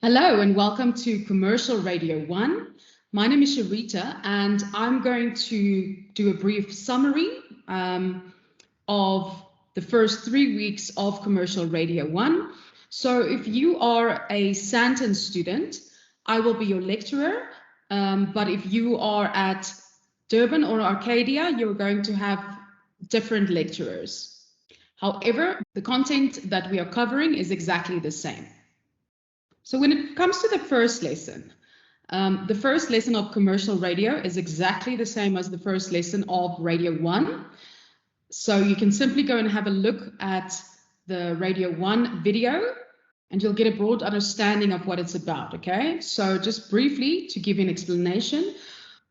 Hello and welcome to Commercial Radio 1. My name is Sharita and I'm going to do a brief summary of the first 3 weeks of Commercial Radio 1. So if you are a Sandton student, I will be your lecturer, but if you are at Durban or Arcadia, you're going to have different lecturers. However, the content that we are covering is exactly the same. So when it comes to the first lesson of commercial radio is exactly the same as the first lesson of Radio 1. So you can simply go and have a look at the Radio 1 video and you'll get a broad understanding of what it's about, okay? So just briefly to give you an explanation,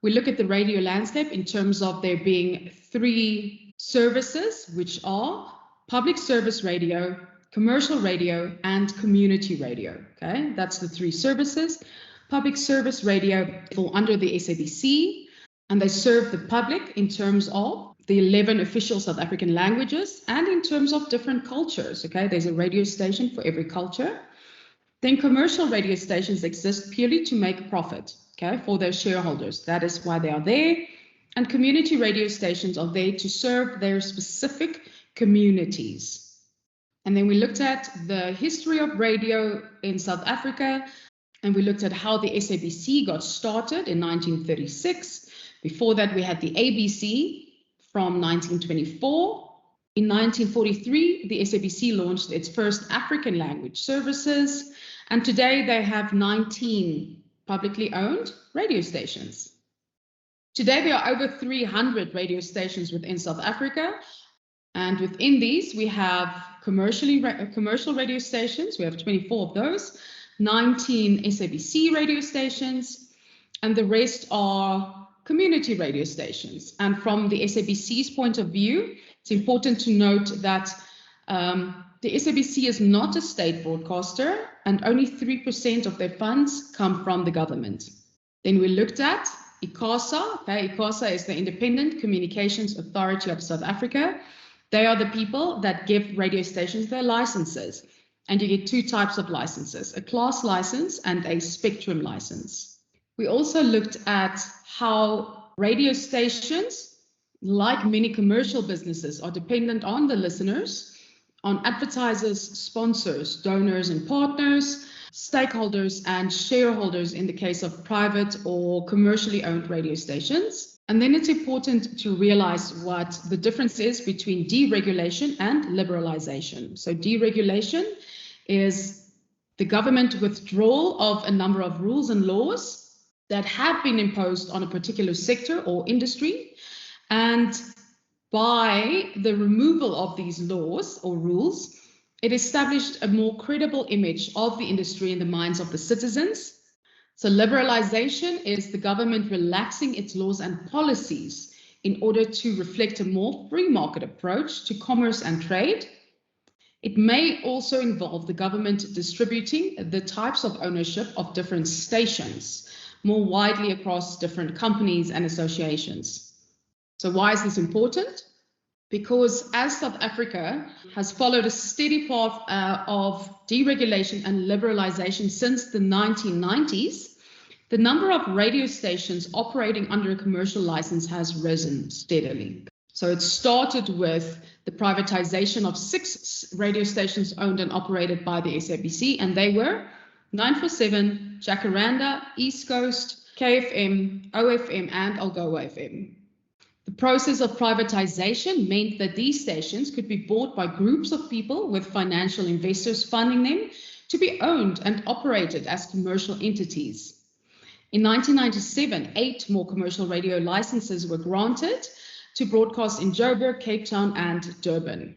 we look at the radio landscape in terms of there being 3 services, which are public service radio, commercial radio, and community radio, okay? That's the 3 services. Public service radio fall under the SABC, and they serve the public in terms of the 11 official South African languages and in terms of different cultures, okay? There's a radio station for every culture. Then commercial radio stations exist purely to make profit, okay, for their shareholders. That is why they are there. And community radio stations are there to serve their specific communities. And then we looked at the history of radio in South Africa, and we looked at how the SABC got started in 1936. Before that, we had the ABC from 1924. In 1943, the SABC launched its first African language services, and today they have 19 publicly owned radio stations. Today, there are over 300 radio stations within South Africa, and within these, we have commercial radio stations. We have 24 of those, 19 SABC radio stations, and the rest are community radio stations. And from the SABC's point of view, it's important to note that the SABC is not a state broadcaster, and only 3% of their funds come from the government. Then we looked at ICASA. Okay, ICASA is the Independent Communications Authority of South Africa. They are the people that give radio stations their licenses. And you get 2 types of licenses, a class license and a spectrum license. We also looked at how radio stations, like many commercial businesses, are dependent on the listeners, on advertisers, sponsors, donors and partners, stakeholders and shareholders in the case of private or commercially owned radio stations. And then it's important to realize what the difference is between deregulation and liberalization. So deregulation is the government withdrawal of a number of rules and laws that have been imposed on a particular sector or industry. And by the removal of these laws or rules, it established a more credible image of the industry in the minds of the citizens. So liberalization is the government relaxing its laws and policies in order to reflect a more free market approach to commerce and trade. It may also involve the government distributing the types of ownership of different stations more widely across different companies and associations. So why is this important? Because as South Africa has followed a steady path of deregulation and liberalization since the 1990s, the number of radio stations operating under a commercial license has risen steadily. So it started with the privatization of 6 radio stations owned and operated by the SABC, and they were 947, Jacaranda, East Coast, KFM, OFM, and Algoa FM. The process of privatization meant that these stations could be bought by groups of people with financial investors funding them to be owned and operated as commercial entities. In 1997, 8 more commercial radio licenses were granted to broadcast in Joburg, Cape Town, and Durban.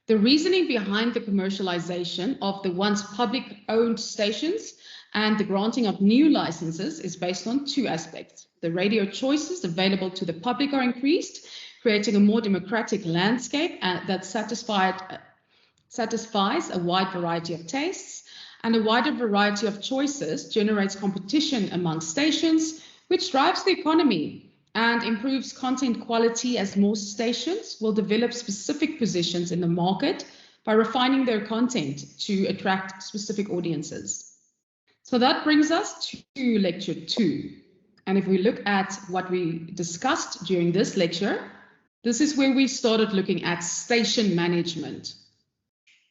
The reasoning behind the commercialization of the once public-owned stations and the granting of new licenses is based on 2 aspects. The radio choices available to the public are increased, creating a more democratic landscape that satisfies a wide variety of tastes, and a wider variety of choices generates competition among stations, which drives the economy and improves content quality as more stations will develop specific positions in the market by refining their content to attract specific audiences. So that brings us to lecture 2. And if we look at what we discussed during this lecture, this is where we started looking at station management.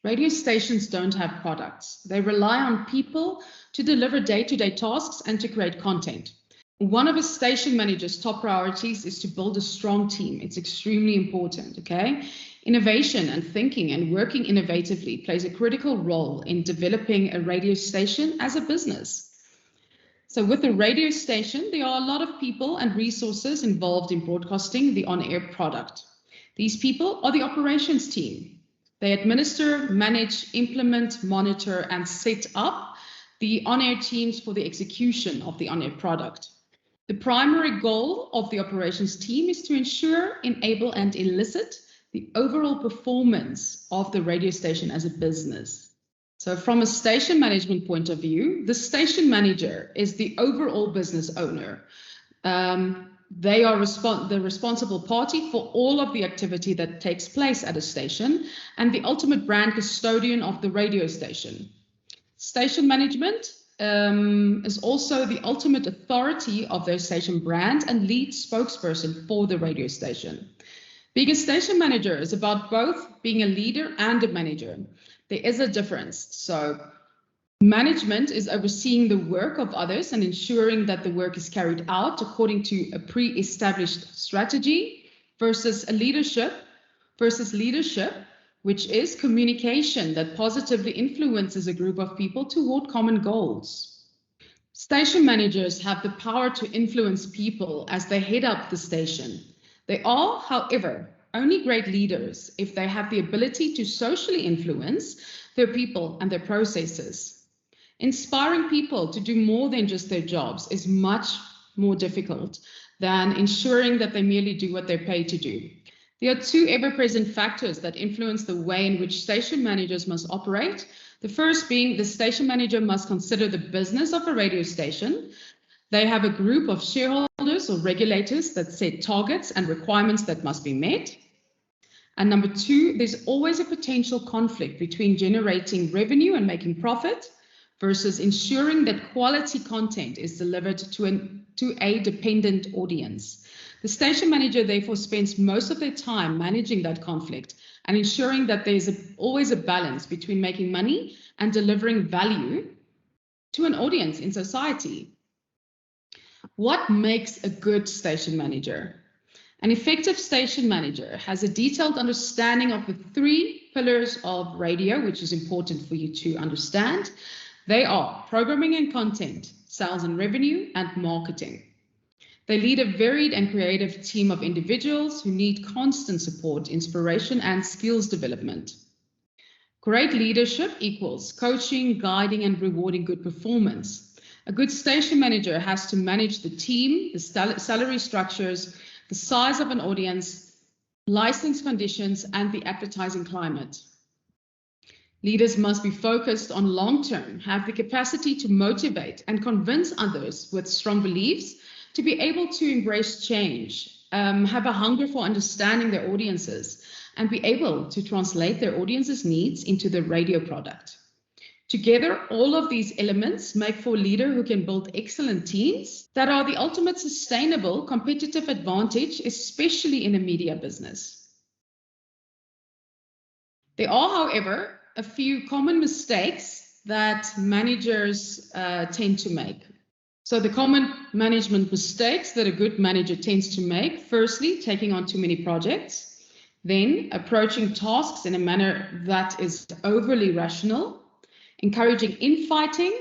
Radio stations don't have products. They rely on people to deliver day-to-day tasks and to create content. One of a station manager's top priorities is to build a strong team. It's extremely important, okay? Innovation and thinking and working innovatively plays a critical role in developing a radio station as a business. So with the radio station, there are a lot of people and resources involved in broadcasting the on-air product. These people are the operations team. They administer, manage, implement, monitor, and set up the on-air teams for the execution of the on-air product. The primary goal of the operations team is to ensure, enable, and elicit the overall performance of the radio station as a business. So from a station management point of view, the station manager is the overall business owner. They are the responsible party for all of the activity that takes place at a station and the ultimate brand custodian of the radio station. Station management is also the ultimate authority of their station brand and lead spokesperson for the radio station. Being a station manager is about both being a leader and a manager. There is a difference. So management is overseeing the work of others and ensuring that the work is carried out according to a pre-established strategy versus leadership, which is communication that positively influences a group of people toward common goals. Station managers have the power to influence people as they head up the station. They are, however, only great leaders if they have the ability to socially influence their people and their processes. Inspiring people to do more than just their jobs is much more difficult than ensuring that they merely do what they're paid to do. There are two ever-present factors that influence the way in which station managers must operate. The first being the station manager must consider the business of a radio station. They have a group of shareholders or regulators that set targets and requirements that must be met. And number two, there's always a potential conflict between generating revenue and making profit versus ensuring that quality content is delivered to a dependent audience. The station manager therefore spends most of their time managing that conflict and ensuring that there's always a balance between making money and delivering value to an audience in society. What makes a good station manager? An effective station manager has a detailed understanding of the 3 pillars of radio, which is important for you to understand. They are programming and content, sales and revenue, and marketing. They lead a varied and creative team of individuals who need constant support, inspiration, and skills development. Great leadership equals coaching, guiding, and rewarding good performance. A good station manager has to manage the team, the salary structures, the size of an audience, license conditions, and the advertising climate. Leaders must be focused on long-term, have the capacity to motivate and convince others with strong beliefs, to be able to embrace change, have a hunger for understanding their audiences, and be able to translate their audience's needs into the radio product. Together, all of these elements make for a leader who can build excellent teams that are the ultimate sustainable competitive advantage, especially in a media business. There are, however, a few common mistakes that managers tend to make. So the common management mistakes that a good manager tends to make: firstly, taking on too many projects, then approaching tasks in a manner that is overly rational, encouraging infighting,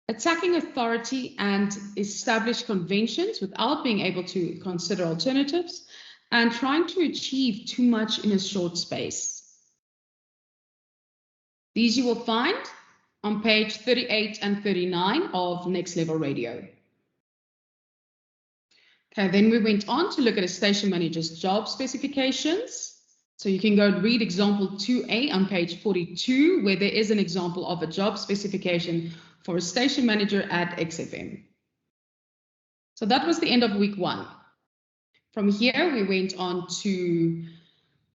attacking authority and established conventions without being able to consider alternatives, and trying to achieve too much in a short space. These you will find on page 38 and 39 of Next Level Radio. Okay, then we went on to look at a station manager's job specifications. So you can go and read example 2A on page 42, where there is an example of a job specification for a station manager at XFM. So that was the end of week 1. From here, we went on to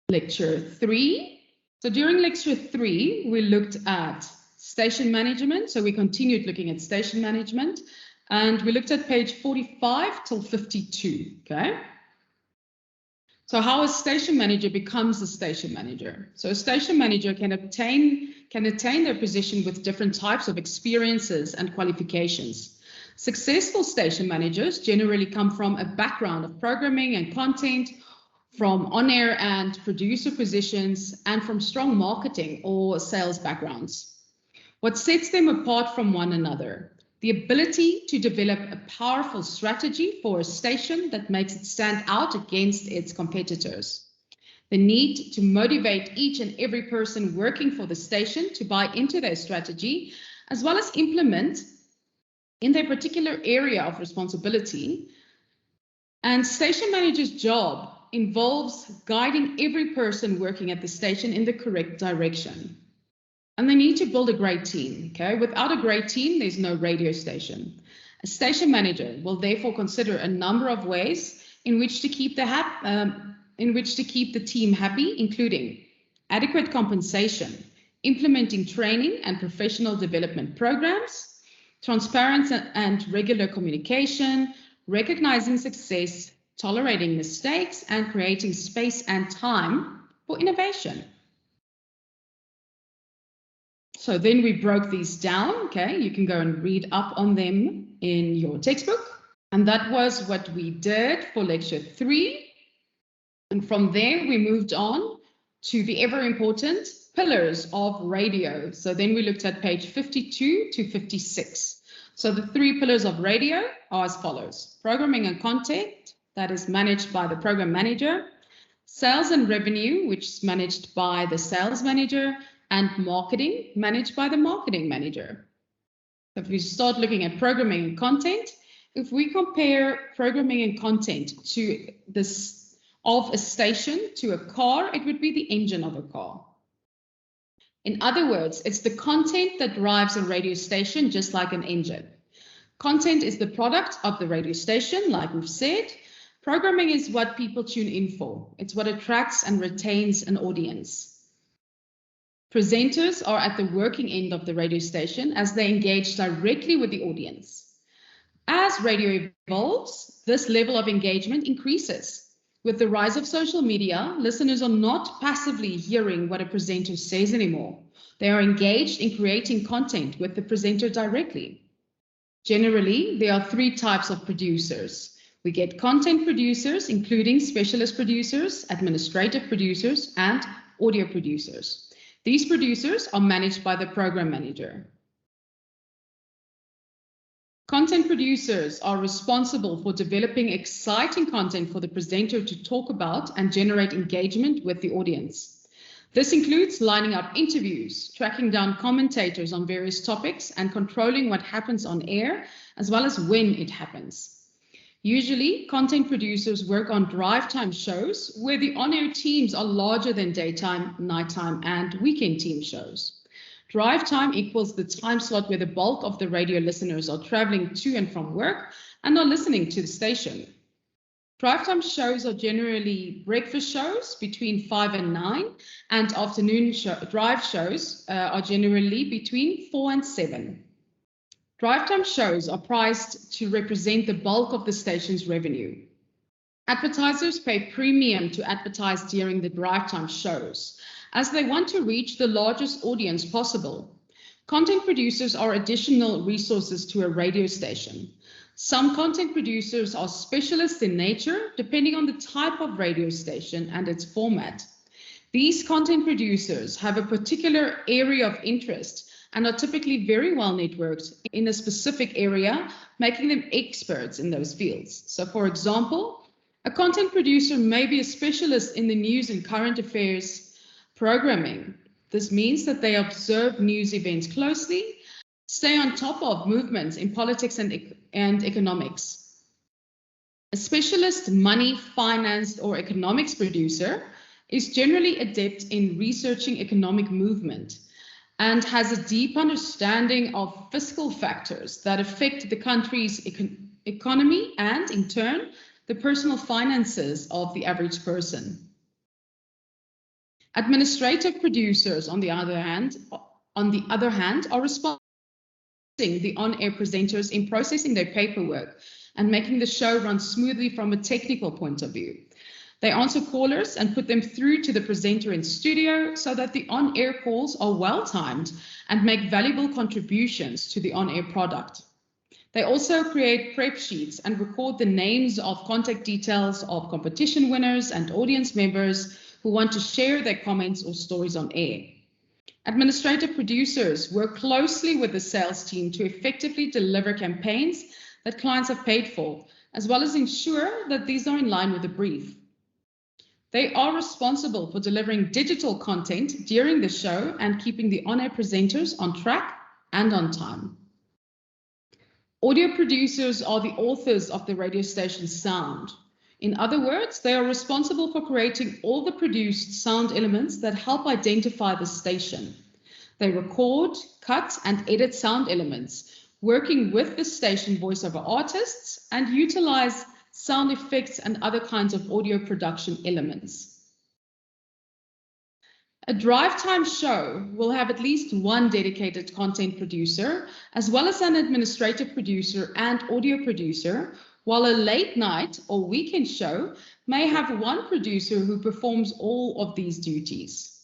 lecture 3. So during lecture 3, we looked at station management. So we continued looking at station management, and we looked at page 45 till 52, okay? So how a station manager becomes a station manager. So a station manager can attain their position with different types of experiences and qualifications. Successful station managers generally come from a background of programming and content, from on-air and producer positions, and from strong marketing or sales backgrounds. What sets them apart from one another? The ability to develop a powerful strategy for a station that makes it stand out against its competitors. The need to motivate each and every person working for the station to buy into their strategy, as well as implement in their particular area of responsibility. And station manager's job involves guiding every person working at the station in the correct direction. And they need to build a great team, okay? Without a great team, there's no radio station. A station manager will therefore consider a number of ways in which to keep the team happy, including adequate compensation, implementing training and professional development programs, transparency and regular communication, recognizing success, tolerating mistakes, and creating space and time for innovation. So then we broke these down, okay? You can go and read up on them in your textbook. And that was what we did for lecture 3. And from there, we moved on to the ever important pillars of radio. So then we looked at page 52 to 56. So the 3 pillars of radio are as follows: programming and content, that is managed by the program manager; sales and revenue, which is managed by the sales manager; and marketing, managed by the marketing manager. If we start looking at programming and content, if we compare programming and content to this of a station to a car, it would be the engine of a car. In other words, it's the content that drives a radio station, just like an engine. Content is the product of the radio station, like we've said. Programming is what people tune in for. It's what attracts and retains an audience. Presenters are at the working end of the radio station as they engage directly with the audience. As radio evolves, this level of engagement increases. With the rise of social media, listeners are not passively hearing what a presenter says anymore. They are engaged in creating content with the presenter directly. Generally, there are 3 types of producers. We get content producers, including specialist producers, administrative producers, and audio producers. These producers are managed by the program manager. Content producers are responsible for developing exciting content for the presenter to talk about and generate engagement with the audience. This includes lining up interviews, tracking down commentators on various topics, and controlling what happens on air, as well as when it happens. Usually, content producers work on drive time shows where the on-air teams are larger than daytime, nighttime, and weekend team shows. Drive time equals the time slot where the bulk of the radio listeners are traveling to and from work and are listening to the station. Drive time shows are generally breakfast shows between 5 and 9, and afternoon drive shows are generally between 4 and 7. Drive time shows are priced to represent the bulk of the station's revenue. Advertisers pay premium to advertise during the drive time shows, as they want to reach the largest audience possible. Content producers are additional resources to a radio station. Some content producers are specialists in nature, depending on the type of radio station and its format. These content producers have a particular area of interest and are typically very well networked in a specific area, making them experts in those fields. So for example, a content producer may be a specialist in the news and current affairs programming. This means that they observe news events closely, stay on top of movements in politics and economics. A specialist money, finance, or economics producer is generally adept in researching economic movement and has a deep understanding of fiscal factors that affect the country's economy and, in turn, the personal finances of the average person. Administrative producers, on the other hand, on the other hand, are responsible for the on-air presenters in processing their paperwork and making the show run smoothly from a technical point of view. They answer callers and put them through to the presenter in studio so that the on-air calls are well-timed and make valuable contributions to the on-air product. They also create prep sheets and record the names of contact details of competition winners and audience members who want to share their comments or stories on air. Administrative producers work closely with the sales team to effectively deliver campaigns that clients have paid for, as well as ensure that these are in line with the brief. They are responsible for delivering digital content during the show and keeping the on-air presenters on track and on time. Audio producers are the authors of the radio station's sound. In other words, they are responsible for creating all the produced sound elements that help identify the station. They record, cut, and edit sound elements, working with the station voiceover artists, and utilize sound effects and other kinds of audio production elements. A drive time show will have at least one dedicated content producer, as well as an administrative producer and audio producer, while a late night or weekend show may have one producer who performs all of these duties.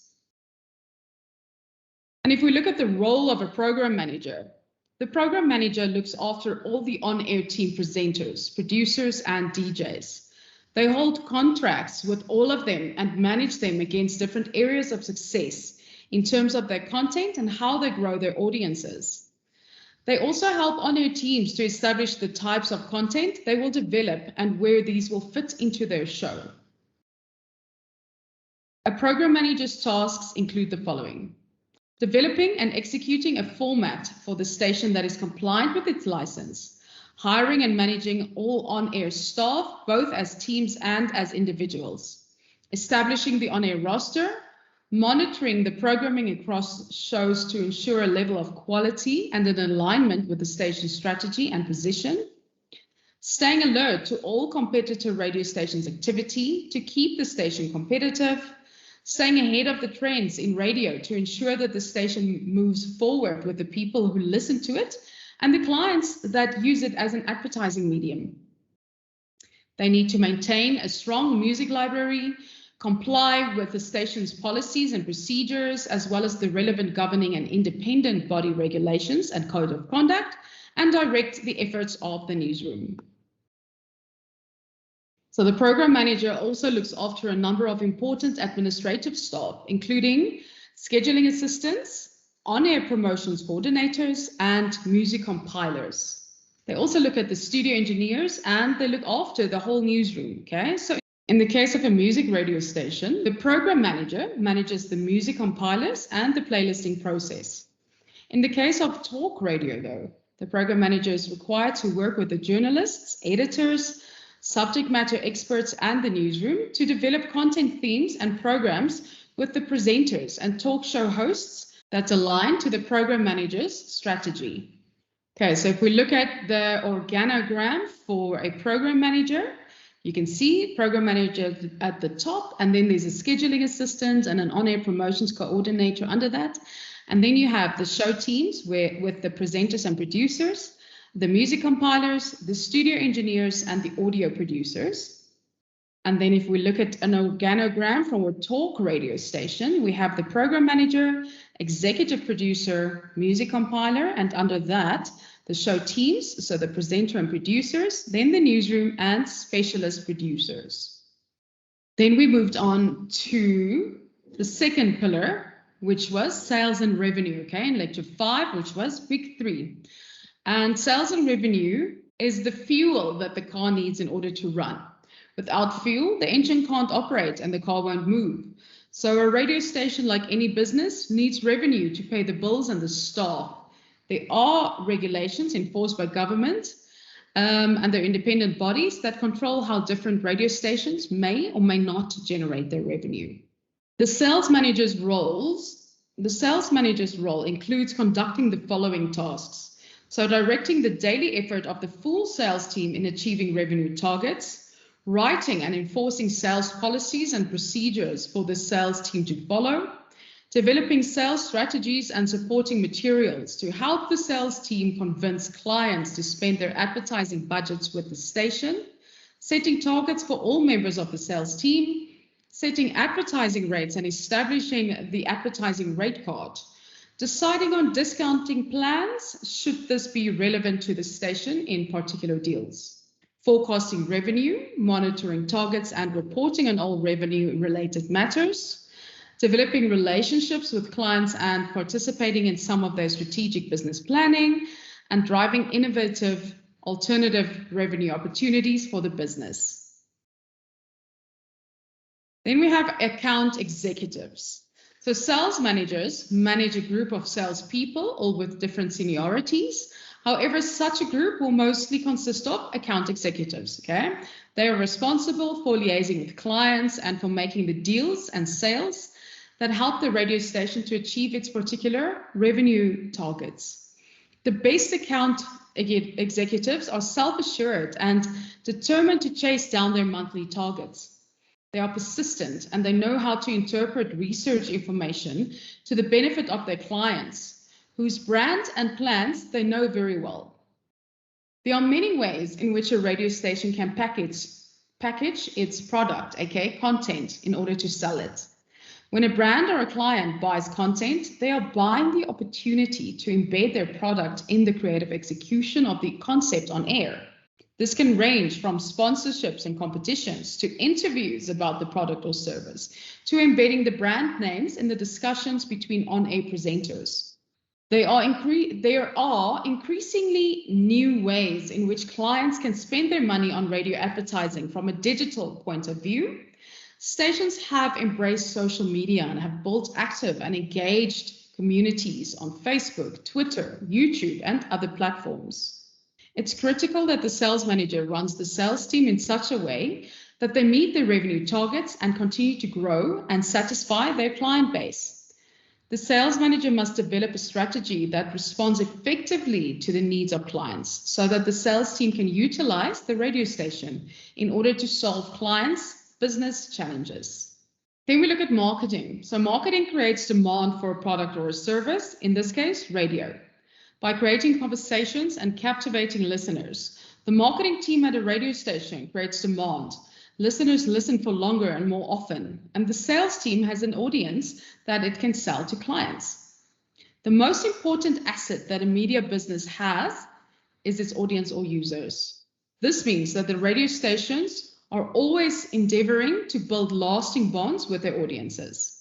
And if we look at the role of a program manager, the program manager looks after all the on-air team presenters, producers, and DJs. They hold contracts with all of them and manage them against different areas of success in terms of their content and how they grow their audiences. They also help on-air teams to establish the types of content they will develop and where these will fit into their show. A program manager's tasks include the following: developing and executing a format for the station that is compliant with its license, hiring and managing all on-air staff, both as teams and as individuals, establishing the on-air roster, monitoring the programming across shows to ensure a level of quality and an alignment with the station's strategy and position, staying alert to all competitor radio stations' activity to keep the station competitive, staying ahead of the trends in radio to ensure that the station moves forward with the people who listen to it and the clients that use it as an advertising medium. They need to maintain a strong music library, comply with the station's policies and procedures, as well as the relevant governing and independent body regulations and code of conduct, and direct the efforts of the newsroom. So the program manager also looks after a number of important administrative staff, including scheduling assistants, on-air promotions coordinators, and music compilers. They also look at the studio engineers and they look after the whole newsroom, okay? So in the case of a music radio station, the program manager manages the music compilers and the playlisting process. In the case of talk radio, though, the program manager is required to work with the journalists, editors, subject matter experts, and the newsroom to develop content themes and programs with the presenters and talk show hosts that align to the program manager's strategy. Okay, so if we look at the organogram for a program manager, you can see program manager at the top, and then there's a scheduling assistant and an on-air promotions coordinator under that. And then you have the show teams with the presenters and producers, the music compilers, the studio engineers, and the audio producers. And then if we look at an organogram from a talk radio station, we have the program manager, executive producer, music compiler, and under that, the show teams, so the presenter and producers, then the newsroom and specialist producers. Then we moved on to the second pillar, which was sales and revenue, okay, in lecture 5, which was week 3. And sales and revenue is the fuel that the car needs in order to run. Without fuel, the engine can't operate and the car won't move. So a radio station, like any business, needs revenue to pay the bills and the staff. There are regulations enforced by government and their independent bodies that control how different radio stations may or may not generate their revenue. The sales manager's role includes conducting the following tasks. So directing the daily effort of the full sales team in achieving revenue targets, writing and enforcing sales policies and procedures for the sales team to follow, developing sales strategies and supporting materials to help the sales team convince clients to spend their advertising budgets with the station, setting targets for all members of the sales team, setting advertising rates and establishing the advertising rate card, deciding on discounting plans should this be relevant to the station in particular deals, forecasting revenue, monitoring targets and reporting on all revenue-related matters, developing relationships with clients and participating in some of their strategic business planning, and driving innovative alternative revenue opportunities for the business. Then we have account executives. So sales managers manage a group of salespeople, all with different seniorities. However, such a group will mostly consist of account executives, okay? They are responsible for liaising with clients and for making the deals and sales that help the radio station to achieve its particular revenue targets. The best account executives are self-assured and determined to chase down their monthly targets. They are persistent and they know how to interpret research information to the benefit of their clients, whose brand and plans they know very well. There are many ways in which a radio station can package its product, aka content, in order to sell it. When a brand or a client buys content, they are buying the opportunity to embed their product in the creative execution of the concept on air. This can range from sponsorships and competitions to interviews about the product or service, to embedding the brand names in the discussions between on-air presenters. There are increasingly new ways in which clients can spend their money on radio advertising from a digital point of view. Stations have embraced social media and have built active and engaged communities on Facebook, Twitter, YouTube, and other platforms. It's critical that the sales manager runs the sales team in such a way that they meet their revenue targets and continue to grow and satisfy their client base. The sales manager must develop a strategy that responds effectively to the needs of clients so that the sales team can utilize the radio station in order to solve clients' business challenges. Then we look at marketing. So marketing creates demand for a product or a service, in this case, radio. By creating conversations and captivating listeners, the marketing team at a radio station creates demand. Listeners listen for longer and more often, and the sales team has an audience that it can sell to clients. The most important asset that a media business has is its audience or users. This means that the radio stations are always endeavoring to build lasting bonds with their audiences.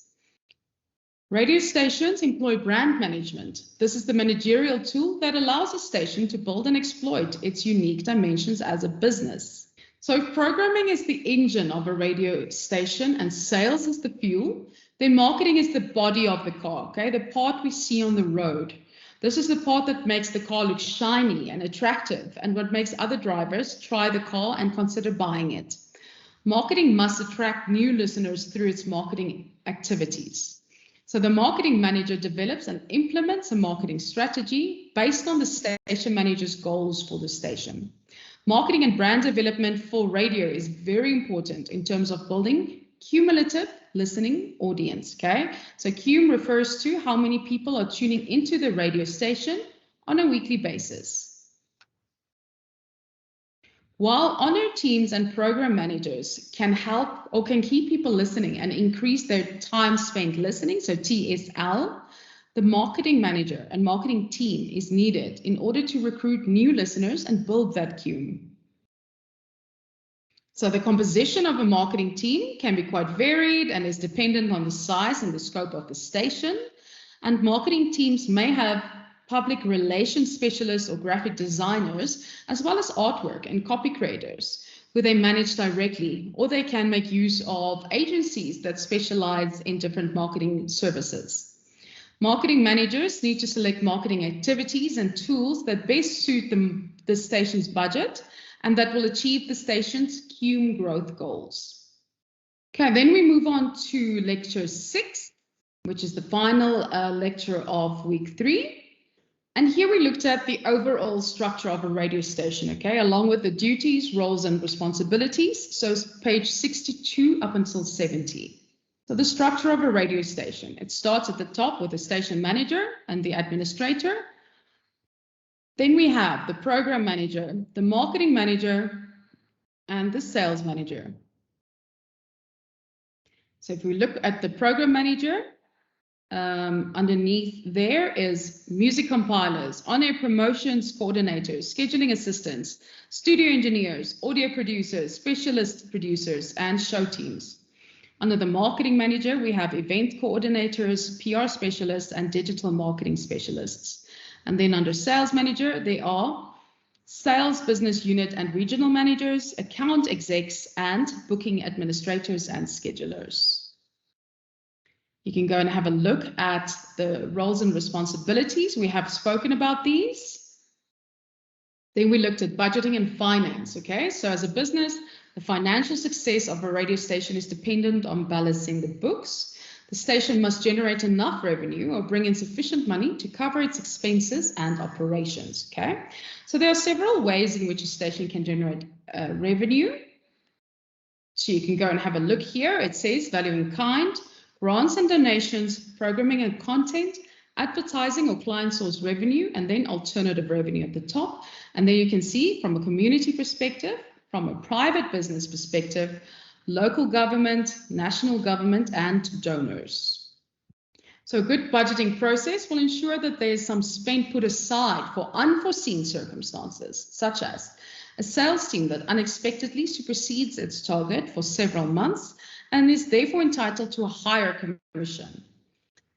Radio stations employ brand management. This is the managerial tool that allows a station to build and exploit its unique dimensions as a business. So if programming is the engine of a radio station and sales is the fuel, then marketing is the body of the car, okay? The part we see on the road. This is the part that makes the car look shiny and attractive and what makes other drivers try the car and consider buying it. Marketing must attract new listeners through its marketing activities. So the marketing manager develops and implements a marketing strategy based on the station manager's goals for the station. Marketing and brand development for radio is very important in terms of building cumulative listening audience, okay? So cum refers to how many people are tuning into the radio station on a weekly basis. While honor teams and program managers can help or can keep people listening and increase their time spent listening, so TSL, the marketing manager and marketing team is needed in order to recruit new listeners and build that cum. So the composition of a marketing team can be quite varied and is dependent on the size and the scope of the station. And marketing teams may have public relations specialists or graphic designers, as well as artwork and copy creators, who they manage directly, or they can make use of agencies that specialize in different marketing services. Marketing managers need to select marketing activities and tools that best suit the station's budget and that will achieve the station's cum growth goals. Okay, then we move on to lecture 6, which is the final lecture of week 3. And here we looked at the overall structure of a radio station, okay, along with the duties, roles, and responsibilities. So page 62 up until 70. So the structure of a radio station, it starts at the top with the station manager and the administrator. Then we have the program manager, the marketing manager, and the sales manager. So if we look at the program manager, underneath there is music compilers, on-air promotions coordinators, scheduling assistants, studio engineers, audio producers, specialist producers, and show teams. Under the marketing manager, we have event coordinators, PR specialists, and digital marketing specialists. And then under sales manager, there are sales business unit and regional managers, account execs, and booking administrators and schedulers. You can go and have a look at the roles and responsibilities. We have spoken about these. Then we looked at budgeting and finance, okay? So as a business, the financial success of a radio station is dependent on balancing the books. The station must generate enough revenue or bring in sufficient money to cover its expenses and operations, okay? So there are several ways in which a station can generate revenue. So you can go and have a look here. It says value in kind, grants and donations, programming and content, advertising or client source revenue, and then alternative revenue at the top. And there you can see from a community perspective, from a private business perspective, local government, national government, and donors. So a good budgeting process will ensure that there's some spend put aside for unforeseen circumstances, such as a sales team that unexpectedly supersedes its target for several months and is therefore entitled to a higher commission,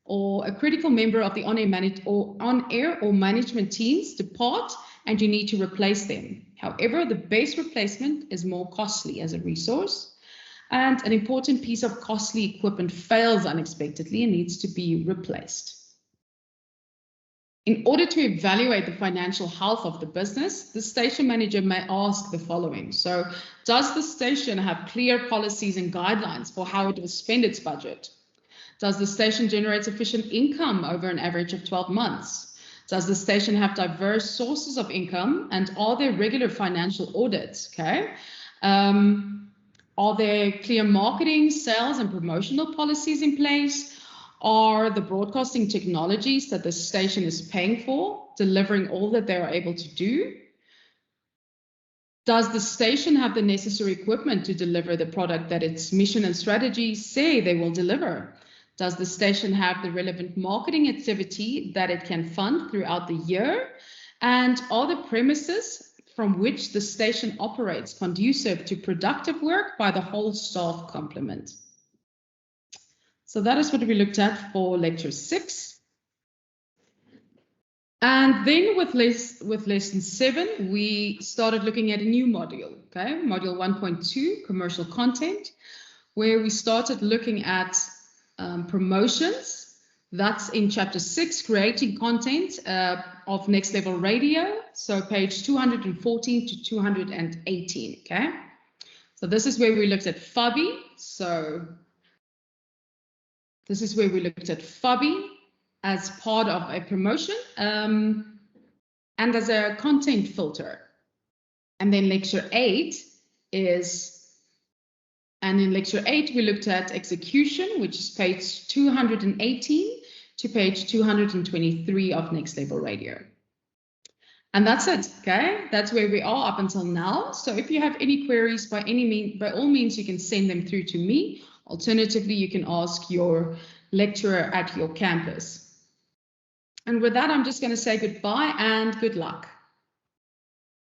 or a critical member of the on-air or management teams depart and you need to replace them. However, the base replacement is more costly as a resource, and an important piece of costly equipment fails unexpectedly and needs to be replaced. In order to evaluate the financial health of the business, the station manager may ask the following. So, does the station have clear policies and guidelines for how it will spend its budget? Does the station generate sufficient income over an average of 12 months? Does the station have diverse sources of income, and are there regular financial audits? Okay. Are there clear marketing, sales, and promotional policies in place? Are the broadcasting technologies that the station is paying for delivering all that they are able to do? Does the station have the necessary equipment to deliver the product that its mission and strategy say they will deliver? Does the station have the relevant marketing activity that it can fund throughout the year? And are the premises from which the station operates conducive to productive work by the whole staff complement? So that is what we looked at for lecture 6. And then with lesson 7, we started looking at a new module, okay? Module 1.2, commercial content, where we started looking at promotions. That's in chapter 6, creating content of Next Level Radio. So page 214 to 218, okay? So this is where we looked at FUBI. So this is where we looked at FUBI as part of a promotion and as a content filter. And then lecture 8 and in lecture 8, we looked at execution, which is page 218 to page 223 of Next Level Radio. And that's it, okay? That's where we are up until now. So if you have any queries, by all means, you can send them through to me. Alternatively, you can ask your lecturer at your campus. And with that, I'm just going to say goodbye and good luck.